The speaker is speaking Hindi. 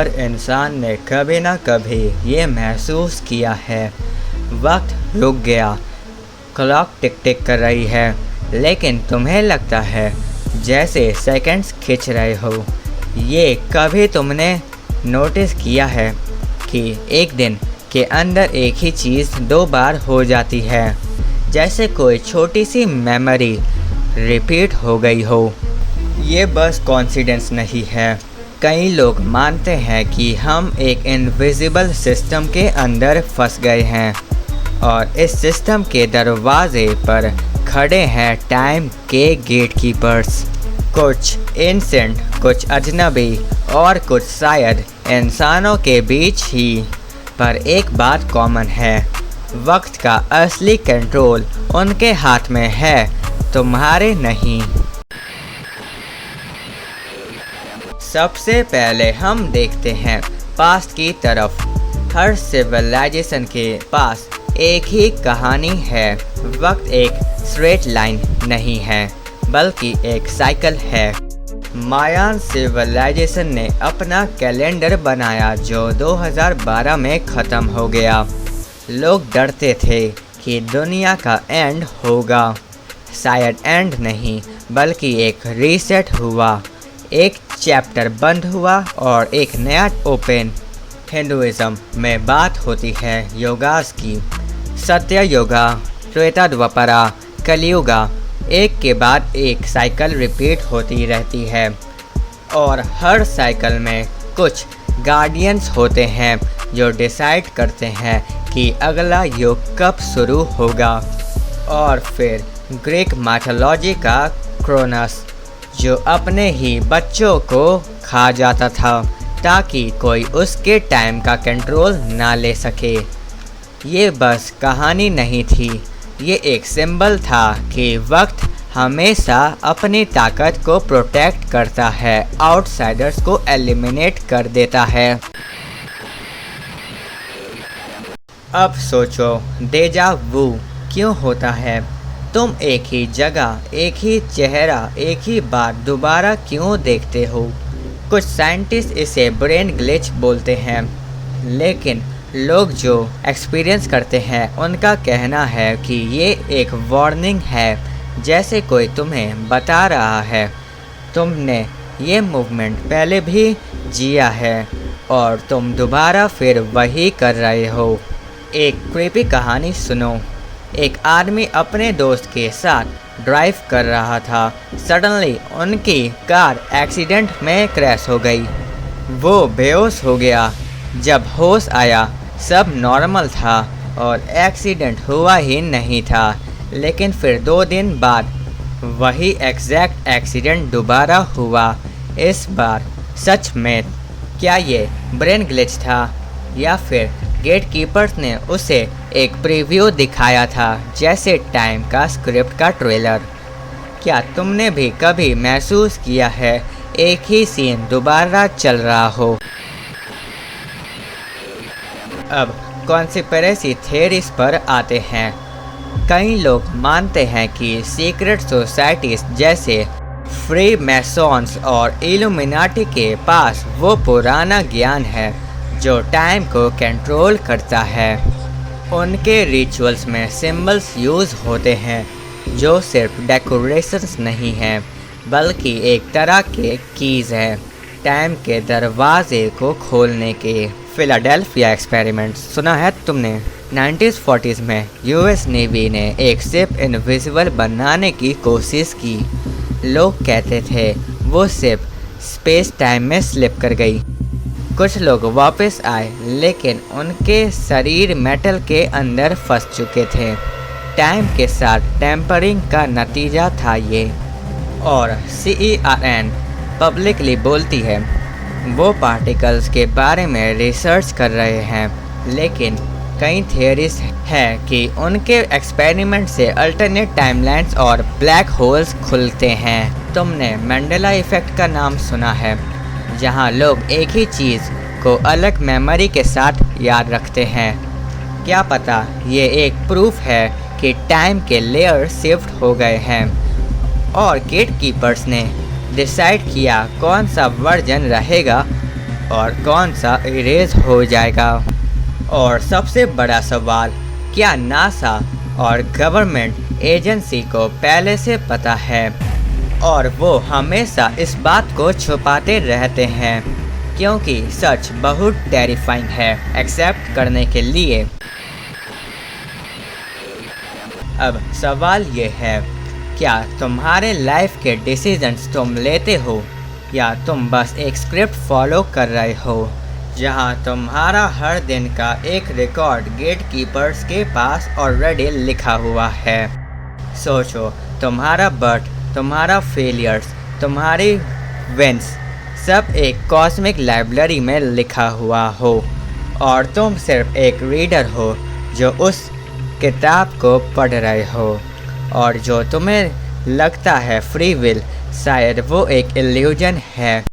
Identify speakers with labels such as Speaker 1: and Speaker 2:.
Speaker 1: हर इंसान ने कभी ना कभी ये महसूस किया है, वक्त रुक गया, क्लॉक टिक टिक कर रही है, लेकिन तुम्हें लगता है जैसे सेकंड्स खींच रहे हो। ये कभी तुमने नोटिस किया है कि एक दिन के अंदर एक ही चीज़ 2 बार हो जाती है, जैसे कोई छोटी सी मेमोरी रिपीट हो गई हो। ये बस कोइंसिडेंस नहीं है। कई लोग मानते हैं कि हम एक इनविजिबल सिस्टम के अंदर फंस गए हैं और इस सिस्टम के दरवाजे पर खड़े हैं टाइम के गेटकीपर्स। कुछ एंसेंट, कुछ अजनबी और कुछ शायद इंसानों के बीच ही। पर एक बात कॉमन है, वक्त का असली कंट्रोल उनके हाथ में है, तुम्हारे नहीं। सबसे पहले हम देखते हैं पास्ट की तरफ। हर सिविलाइजेशन के पास एक ही कहानी है। वक्त एक स्ट्रेट लाइन नहीं है, बल्कि एक साइकिल है। मायान सिविलाइजेशन ने अपना कैलेंडर बनाया जो 2012 में ख़त्म हो गया। लोग डरते थे कि दुनिया का एंड होगा। शायद एंड नहीं, बल्कि एक रीसेट हुआ। एक चैप्टर बंद हुआ और एक नया ओपन। हिंदुइज्म में बात होती है योगास की। सत्य योगा, त्रेता द्वापरा, कलियुगा, एक के बाद एक साइकिल रिपीट होती रहती है और हर साइकिल में कुछ गार्डियंस होते हैं जो डिसाइड करते हैं कि अगला युग कब शुरू होगा। और फिर ग्रीक माइथोलॉजी का क्रोनस, जो अपने ही बच्चों को खा जाता था ताकि कोई उसके टाइम का कंट्रोल ना ले सके। ये बस कहानी नहीं थी, ये एक सिंबल था कि वक्त हमेशा अपनी ताकत को प्रोटेक्ट करता है, आउटसाइडर्स को एलिमिनेट कर देता है। अब सोचो, डेजा वू क्यों होता है? तुम एक ही जगह, एक ही चेहरा, एक ही बात दोबारा क्यों देखते हो? कुछ साइंटिस्ट इसे ब्रेन ग्लिच बोलते हैं, लेकिन लोग जो एक्सपीरियंस करते हैं उनका कहना है कि ये एक वार्निंग है, जैसे कोई तुम्हें बता रहा है तुमने ये मूवमेंट पहले भी जिया है और तुम दोबारा फिर वही कर रहे हो। एक क्रीपी कहानी सुनो। एक आदमी अपने दोस्त के साथ ड्राइव कर रहा था। सडनली उनकी कार एक्सीडेंट में क्रैश हो गई। वो बेहोश हो गया। जब होश आया सब नॉर्मल था और एक्सीडेंट हुआ ही नहीं था। लेकिन फिर 2 दिन बाद वही एग्जैक्ट एक्सीडेंट दोबारा हुआ। इस बार सच में क्या ये ब्रेन ग्लिच था या फिर गेटकीपर्स ने उसे एक प्रीव्यू दिखाया था, जैसे टाइम का स्क्रिप्ट का ट्रेलर? क्या तुमने भी कभी महसूस किया है एक ही सीन दोबारा चल रहा हो? अब कॉन्स्पिरेसी थ्योरीज पर आते हैं। कई लोग मानते हैं कि सीक्रेट सोसाइटीज जैसे फ्री मैसॉन्स और इल्यूमिनाटी के पास वो पुराना ज्ञान है जो टाइम को कंट्रोल करता है। उनके रिचुअल्स में सिंबल्स यूज़ होते हैं जो सिर्फ डेकोरेशंस नहीं हैं, बल्कि एक तरह के कीज़ हैं टाइम के दरवाजे को खोलने के। फिलाडेल्फिया एक्सपेरिमेंट सुना है तुमने? 1940s में यूएस नेवी ने एक शिप इनविजिबल बनाने की कोशिश की। लोग कहते थे वो शिप स्पेस टाइम में स्लिप कर गई। कुछ लोग वापस आए, लेकिन उनके शरीर मेटल के अंदर फंस चुके थे। टाइम के साथ टेम्परिंग का नतीजा था ये। और CERN पब्लिकली बोलती है वो पार्टिकल्स के बारे में रिसर्च कर रहे हैं, लेकिन कई थियरीज है कि उनके एक्सपेरिमेंट से अल्टरनेट टाइमलाइंस और ब्लैक होल्स खुलते हैं। तुमने मंडेला इफ़ेक्ट का नाम सुना है, जहां लोग एक ही चीज़ को अलग मेमोरी के साथ याद रखते हैं। क्या पता ये एक प्रूफ है कि टाइम के लेयर शिफ्ट हो गए हैं और गेटकीपर्स ने डिसाइड किया कौन सा वर्जन रहेगा और कौन सा इरेज हो जाएगा। और सबसे बड़ा सवाल, क्या नासा और गवर्नमेंट एजेंसी को पहले से पता है और वो हमेशा इस बात को छुपाते रहते हैं क्योंकि सच बहुत टेरिफाइंग है एक्सेप्ट करने के लिए। अब सवाल ये है, क्या तुम्हारे लाइफ के डिसीजंस तुम लेते हो या तुम बस एक स्क्रिप्ट फॉलो कर रहे हो जहां तुम्हारा हर दिन का एक रिकॉर्ड गेट कीपर्स के पास ऑलरेडी लिखा हुआ है। सोचो, तुम्हारा बर्थ, तुम्हारा फेलियर्स, तुम्हारी विंस सब एक कॉस्मिक लाइब्रेरी में लिखा हुआ हो और तुम सिर्फ एक रीडर हो जो उस किताब को पढ़ रहे हो। और जो तुम्हें लगता है फ्री विल, शायद वो एक इल्यूजन है।